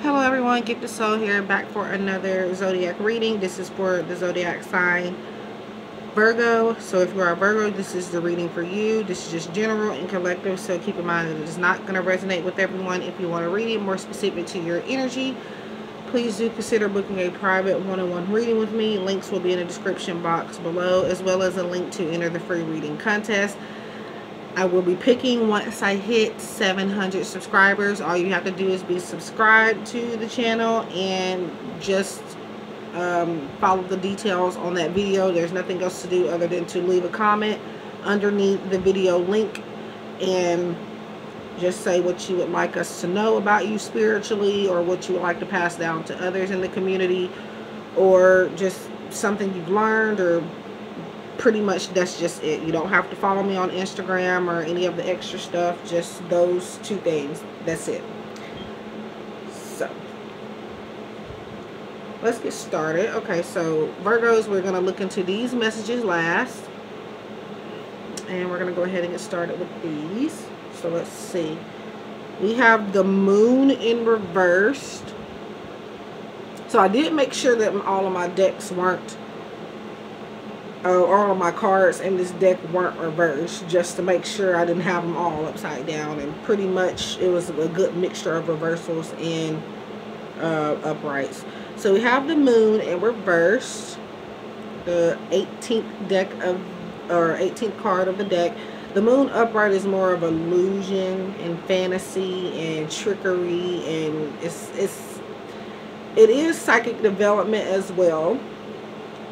Hello everyone, GiftedSoul here, back for another Zodiac reading. This is for the Zodiac Sign Virgo. So if you are a Virgo, this is the reading for you. This is just general and collective, so keep in mind that it is not going to resonate with everyone. If you want to read it more specific to your energy, please do consider booking a private one-on-one reading with me. Links will be in the description box below, as well as a link to enter the free reading contest. I will be picking once I hit 700 subscribers. All you have to do is be subscribed to the channel and just follow the details on that video. There's nothing else to do other than to leave a comment underneath the video link and just say what you would like us to know about you spiritually, or what you would like to pass down to others in the community, or just something you've learned, or pretty much that's just it. You don't have to follow me on Instagram or any of the extra stuff, just those two things. That's it. So let's get started. Okay, so Virgos, we're going to look into these messages last, and we're going to go ahead and get started with these. So let's see. We have the moon in reversed. So I did make sure that all of my decks weren't all of my cards in this deck weren't reversed, just to make sure I didn't have them all upside down. And pretty much it was a good mixture of reversals and uprights. So we have the moon in reversed, the 18th deck of, or 18th card of the deck. The moon upright is more of illusion and fantasy and trickery, and it is psychic development as well.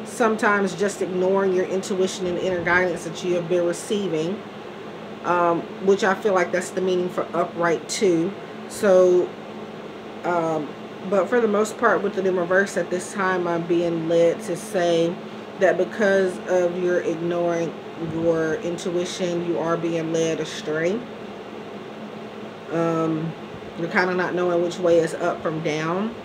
Sometimes just ignoring your intuition and inner guidance that you have been receiving, which I feel like that's the meaning for upright too. So but for the most part, with it in reverse at this time, I'm being led to say that because of your ignoring your intuition, you are being led astray. You're kind of not knowing which way is up from down.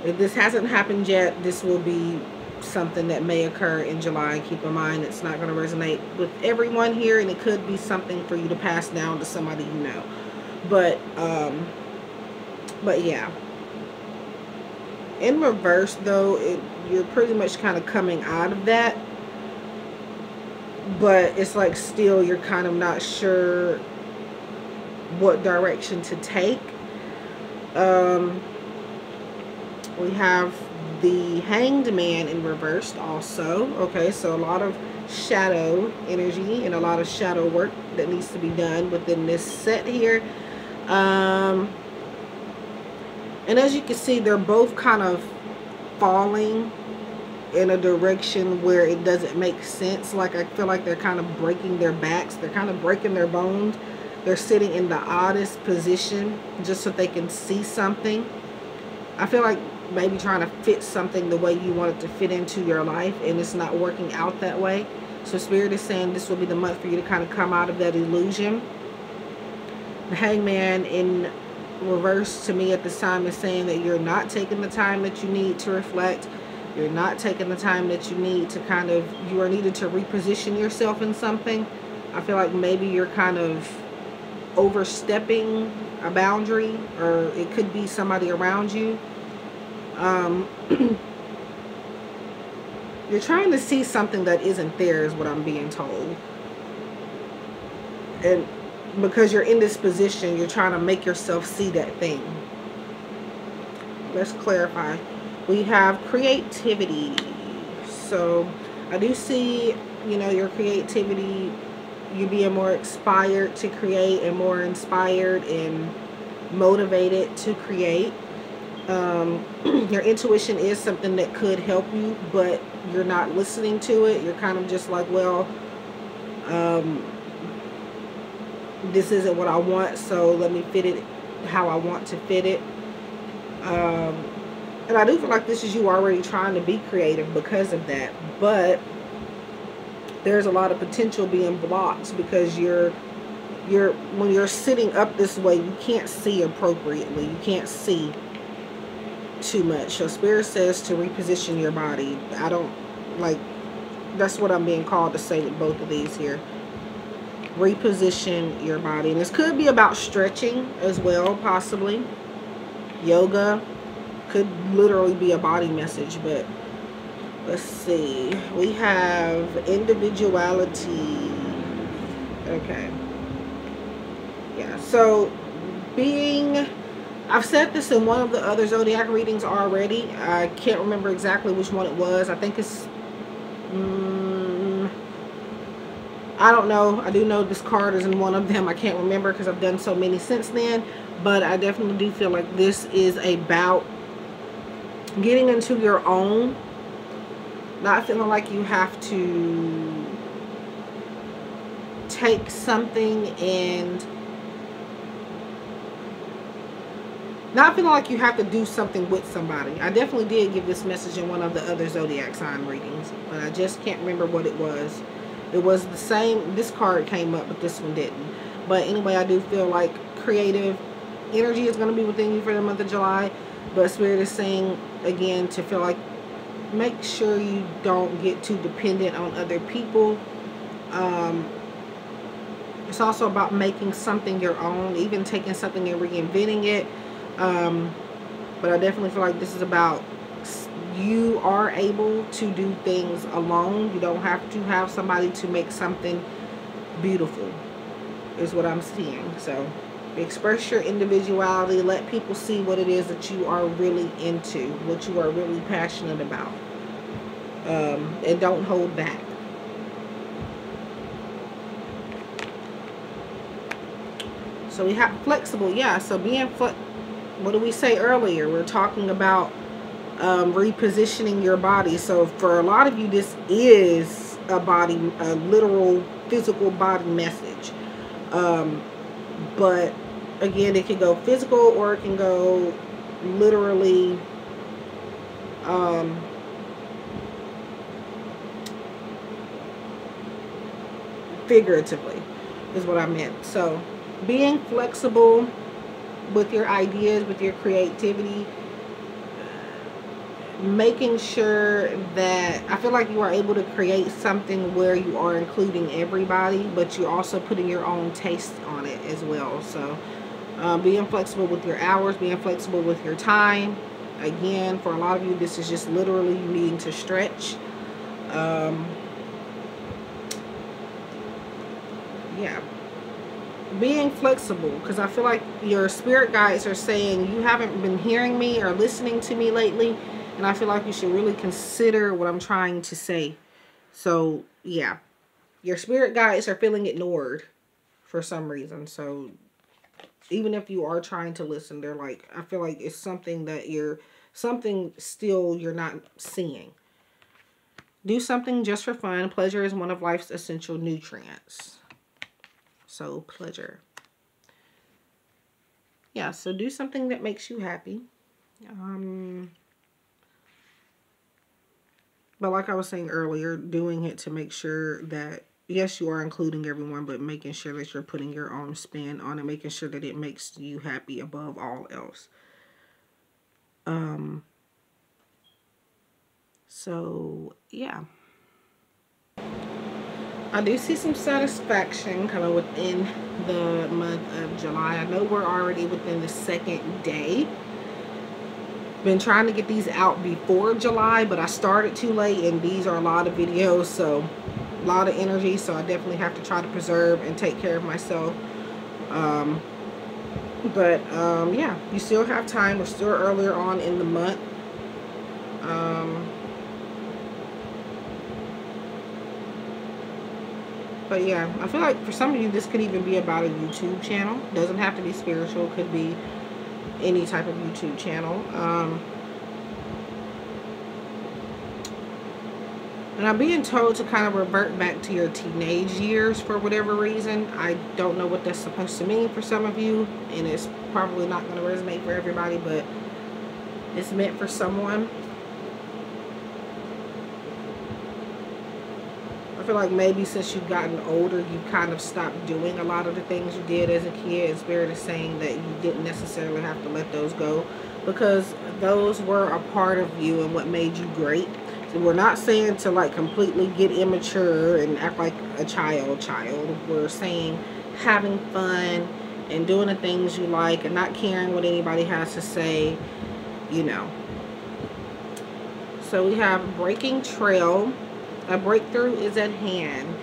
If this hasn't happened yet, this will be something that may occur in July. Keep in mind, it's not going to resonate with everyone here, and it could be something for you to pass down to somebody you know. But yeah. In reverse, though, you're pretty much kind of coming out of that. But it's like still you're kind of not sure what direction to take. We have the Hanged Man in reversed also. Okay, so a lot of shadow energy and a lot of shadow work that needs to be done within this set here. And as you can see, they're both kind of falling in a direction where it doesn't make sense. Like, I feel like they're kind of breaking their backs. They're kind of breaking their bones. They're sitting in the oddest position just so they can see something. I feel like maybe trying to fit something the way you want it to fit into your life, and it's not working out that way. So Spirit is saying this will be the month for you to kind of come out of that illusion. The Hangman in reverse to me at this time is saying that you're not taking the time that you need to reflect. You're not taking the time that you need to kind of, you are needed to reposition yourself in something. I feel like maybe you're kind of overstepping a boundary, or it could be somebody around you. You're trying to see something that isn't there, is what I'm being told. And because you're in this position, you're trying to make yourself see that thing. Let's clarify. We have creativity. So I do see, you know, your creativity, you being more inspired to create and more inspired and motivated to create. Your intuition is something that could help you, but you're not listening to it. You're kind of just like, well, this isn't what I want, so let me fit it how I want to fit it. And I do feel like this is you already trying to be creative because of that, but there's a lot of potential being blocked because when you're sitting up this way, you can't see appropriately. You can't see too much. So Spirit says to reposition your body. I don't like, that's what I'm being called to say with both of these here. reposition your body. And this could be about stretching as well, possibly. Yoga could literally be a body message, but let's see. We have individuality. Okay. Yeah, so I've said this in one of the other zodiac readings already. I can't remember exactly which one it was. I think it's I don't know. I do know this card is in one of them. I can't remember because I've done so many since then. But I definitely do feel like this is about getting into your own. Not feeling like you have to take something and not feeling like you have to do something with somebody. I definitely did give this message in one of the other zodiac sign readings, but I just can't remember what it was. It was the same. This card came up, but this one didn't. But anyway, I do feel like creative energy is going to be within you for the month of July. But Spirit is saying, again, to feel like make sure you don't get too dependent on other people. It's also about making something your own, even taking something and reinventing it. But I definitely feel like this is about you are able to do things alone. You don't have to have somebody to make something beautiful, is what I'm seeing. So express your individuality. Let people see what it is that you are really into, what you are really passionate about. And don't hold back. So we have flexible. Yeah, so being what did we say earlier? We're talking about repositioning your body. So for a lot of you, this is a literal physical body message. But again, it can go physical or it can go literally figuratively is what I meant. So being flexible with your ideas, with your creativity, making sure that I feel like you are able to create something where you are including everybody, but you're also putting your own taste on it as well. So being flexible with your hours, being flexible with your time. Again, for a lot of you, this is just literally you needing to stretch. Yeah, being flexible, because I feel like your spirit guides are saying you haven't been hearing me or listening to me lately, and I feel like you should really consider what I'm trying to say. So yeah, your spirit guides are feeling ignored for some reason. So even if you are trying to listen, they're like, I feel like it's something that you're not seeing. Do something just for fun. Pleasure is one of life's essential nutrients. So pleasure. Yeah, so do something that makes you happy. But like I was saying earlier, doing it to make sure that, yes, you are including everyone, but making sure that you're putting your own spin on it, making sure that it makes you happy above all else. So, yeah. I do see some satisfaction kind of within the month of July. I know we're already within the second day. Been trying to get these out before July, but I started too late, and these are a lot of videos, so a lot of energy, so I definitely have to try to preserve and take care of myself. Yeah, you still have time. We're still earlier on in the month. But yeah, I feel like for some of you, this could even be about a YouTube channel. Doesn't have to be spiritual. Could be any type of YouTube channel. And I'm being told to kind of revert back to your teenage years for whatever reason. I don't know what that's supposed to mean for some of you, and it's probably not going to resonate for everybody, but it's meant for someone. I feel like maybe since you've gotten older, you kind of stopped doing a lot of the things you did as a kid. And Spirit is saying that you didn't necessarily have to let those go, because those were a part of you and what made you great. So we're not saying to like completely get immature and act like a child. We're saying having fun and doing the things you like and not caring what anybody has to say, you know. So we have breaking trail. A breakthrough is at hand.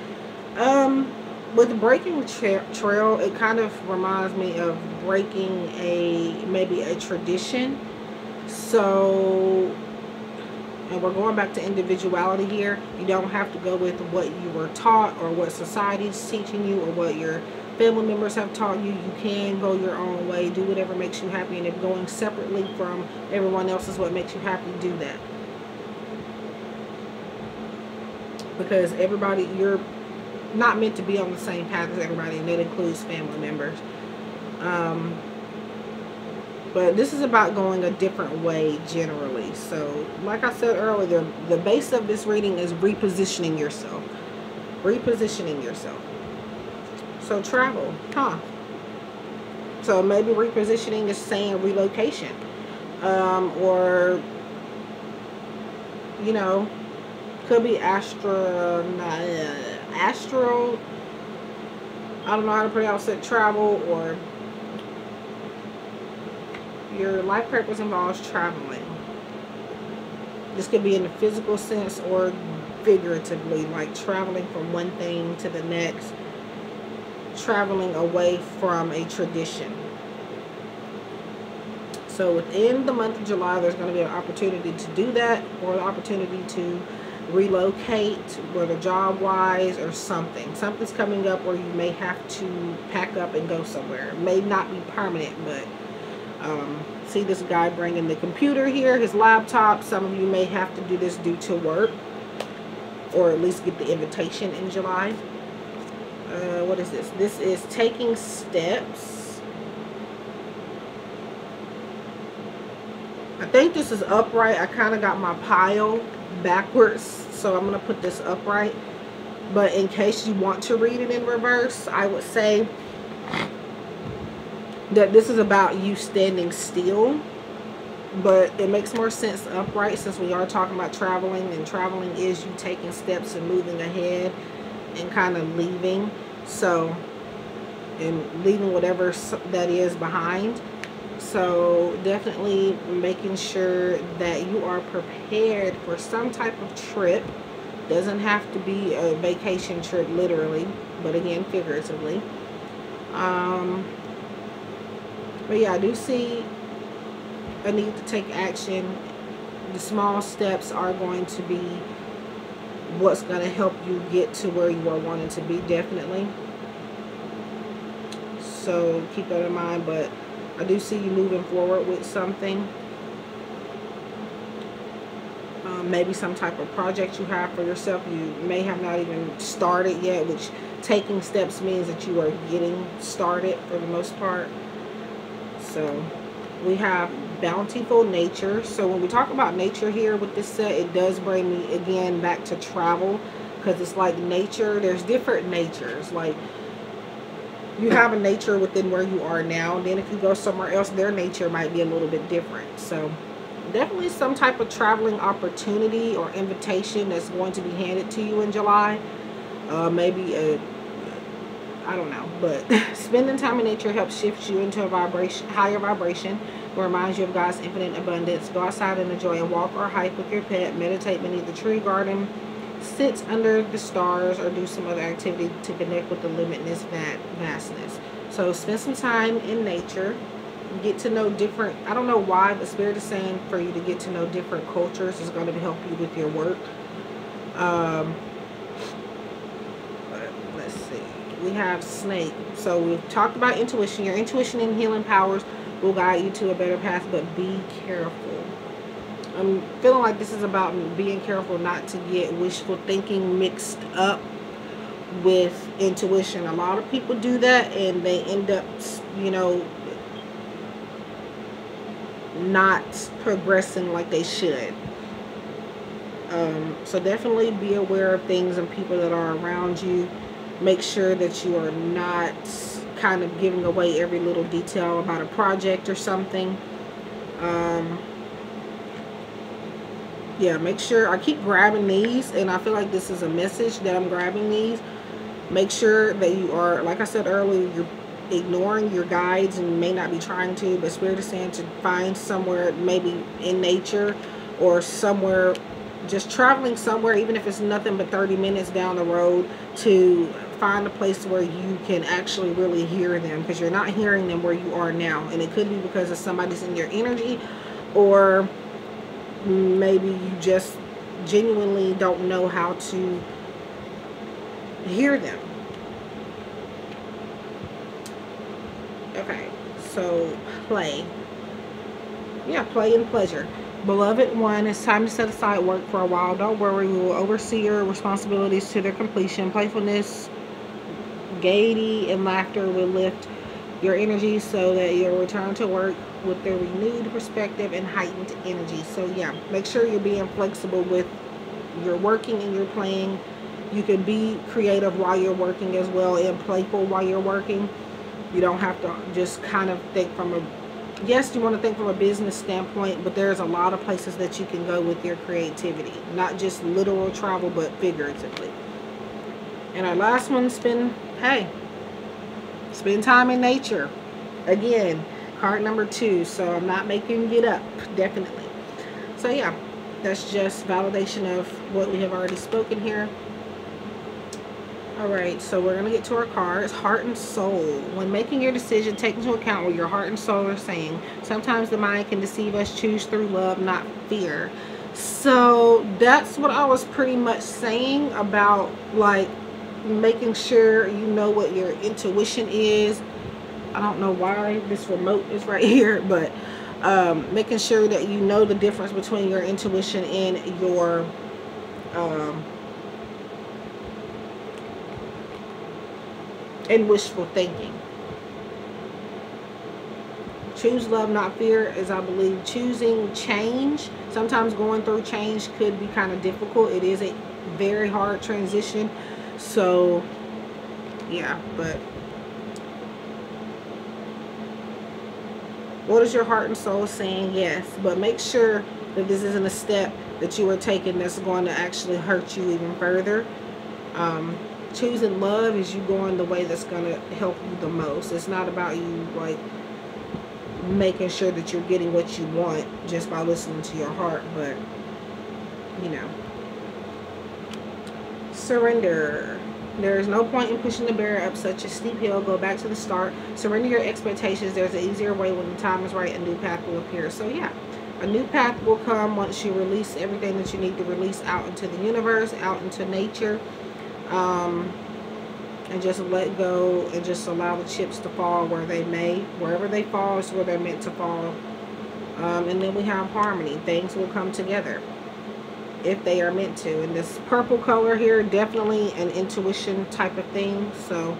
With breaking trail, it kind of reminds me of breaking maybe a tradition. So, and we're going back to individuality here. You don't have to go with what you were taught or what society's teaching you or what your family members have taught you. You can go your own way, do whatever makes you happy, and if going separately from everyone else is what makes you happy, do that. Because everybody, you're not meant to be on the same path as everybody, and that includes family members. But this is about going a different way generally. So, like I said earlier, the base of this reading is repositioning yourself. Repositioning yourself. So, travel, huh? So, maybe repositioning is saying relocation. Or, you know, could be astral, I don't know how to pronounce it, travel, or your life purpose involves traveling. This could be in the physical sense or figuratively, like traveling from one thing to the next, traveling away from a tradition. So within the month of July, there's going to be an opportunity to do that, or an opportunity to relocate, whether job-wise or something. Something's coming up where you may have to pack up and go somewhere. It may not be permanent, but see this guy bringing the computer here, his laptop. Some of you may have to do this due to work, or at least get the invitation in July. What is this? This is taking steps. I think this is upright. I kind of got my pile backwards, so I'm going to put this upright. But in case you want to read it in reverse, I would say that this is about you standing still, but it makes more sense upright, since we are talking about traveling, and traveling is you taking steps and moving ahead and kind of leaving, so, and leaving whatever that is behind. So definitely making sure that you are prepared for some type of trip. Doesn't have to be a vacation trip literally, but again figuratively. But yeah, I do see a need to take action. The small steps are going to be what's going to help you get to where you are wanting to be, definitely. So keep that in mind. But I do see you moving forward with something. Maybe some type of project you have for yourself. You may have not even started yet, which taking steps means that you are getting started for the most part. So we have bountiful nature. So when we talk about nature here with this set, it does bring me again back to travel, because it's like nature. There's different natures. Like you have a nature within where you are now, and then if you go somewhere else, their nature might be a little bit different. So definitely some type of traveling opportunity or invitation that's going to be handed to you in July. Maybe I don't know, but spending time in nature helps shift you into a higher vibration. It reminds you of God's infinite abundance. Go outside and enjoy a walk or hike with your pet. Meditate beneath the tree garden. Sit under the stars, or do some other activity to connect with the limitless vastness. So spend some time in nature. Get to know different, I don't know why, but Spirit is saying for you to get to know different cultures is going to help you with your work. Let's see. We have snake. So we've talked about intuition. Your intuition and healing powers will guide you to a better path, but be careful. I'm feeling like this is about being careful not to get wishful thinking mixed up with intuition. A lot of people do that, and they end up, you know, not progressing like they should. So definitely be aware of things and people that are around you. Make sure that you are not kind of giving away every little detail about a project or something. Yeah, make sure, I keep grabbing these, and I feel like this is a message that I'm grabbing these. Make sure that you are, like I said earlier, you're ignoring your guides, and you may not be trying to, but Spirit is saying to find somewhere, maybe in nature or somewhere, just traveling somewhere, even if it's nothing but 30 minutes down the road, to find a place where you can actually really hear them, because you're not hearing them where you are now. And it could be because of somebody's in your energy, or maybe you just genuinely don't know how to hear them. Okay, so play. Yeah, play and pleasure. Beloved one, it's time to set aside work for a while. Don't worry, we will oversee your responsibilities to their completion. Playfulness, gaiety, and laughter will lift your energy so that you'll return to work with their renewed perspective and heightened energy. So yeah, make sure you're being flexible with your working and your playing. You can be creative while you're working as well, and playful while you're working. You don't have to just kind of think from a, yes, you want to think from a business standpoint, but there's a lot of places that you can go with your creativity. Not just literal travel, but figuratively. And our last one's been, hey, spend time in nature. Again, card number 2. So I'm not making you get up, definitely. So yeah, that's just validation of what we have already spoken here. Alright, so we're going to get to our cards. Heart and soul. When making your decision, take into account what your heart and soul are saying. Sometimes the mind can deceive us. Choose through love, not fear. So that's what I was pretty much saying about, like, making sure you know what your intuition is. I don't know why this remote is right here, but making sure that you know the difference between your intuition and your and wishful thinking. Choose love, not fear, is, I believe, choosing change. Sometimes going through change could be kind of difficult. It is a very hard transition. So yeah, but what is your heart and soul saying? Yes, but make sure that this isn't a step that you are taking that's going to actually hurt you even further. Choosing love is you going the way that's going to help you the most. It's not about you, like, making sure that you're getting what you want just by listening to your heart, but, you know. Surrender. There is no point in pushing the barrier up such a steep hill. Go back to the start. Surrender your expectations. There's an easier way. When the time is right, a new path will appear. So yeah, a new path will come once you release everything that you need to release out into the universe, out into nature. And just let go and just allow the chips to fall where they may. Wherever they fall is where they're meant to fall. And then we have harmony. Things will come together if they are meant to. And this purple color here, definitely an intuition type of thing. So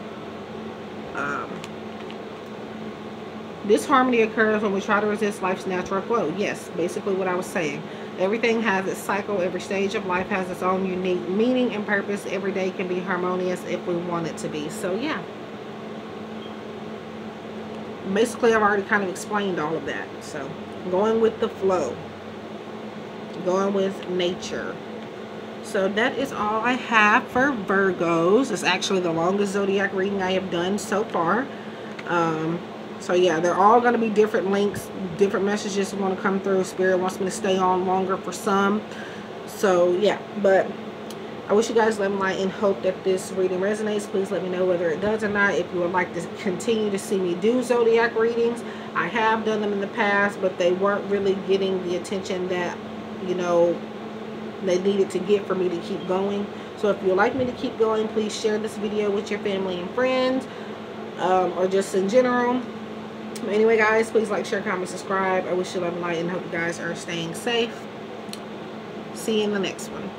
this harmony occurs when we try to resist life's natural flow. Yes, basically what I was saying. Everything has its cycle. Every stage of life has its own unique meaning and purpose. Every day can be harmonious if we want it to be. So yeah, basically I've already kind of explained all of that. So going with the flow, going with nature. So that is all I have for Virgos. It's actually the longest zodiac reading I have done so far. So yeah, they're all going to be different links, different messages want to come through. Spirit wants me to stay on longer for some. So yeah, but I wish you guys love and light and hope that this reading resonates. Please let me know whether it does or not. If you would like to continue to see me do zodiac readings, I have done them in the past, but they weren't really getting the attention that, you know, they needed to get for me to keep going. So if you would like me to keep going, please share this video with your family and friends, or just in general. Anyway, guys, please like, share, comment, subscribe. I wish you love and light and hope you guys are staying safe. See you in the next one.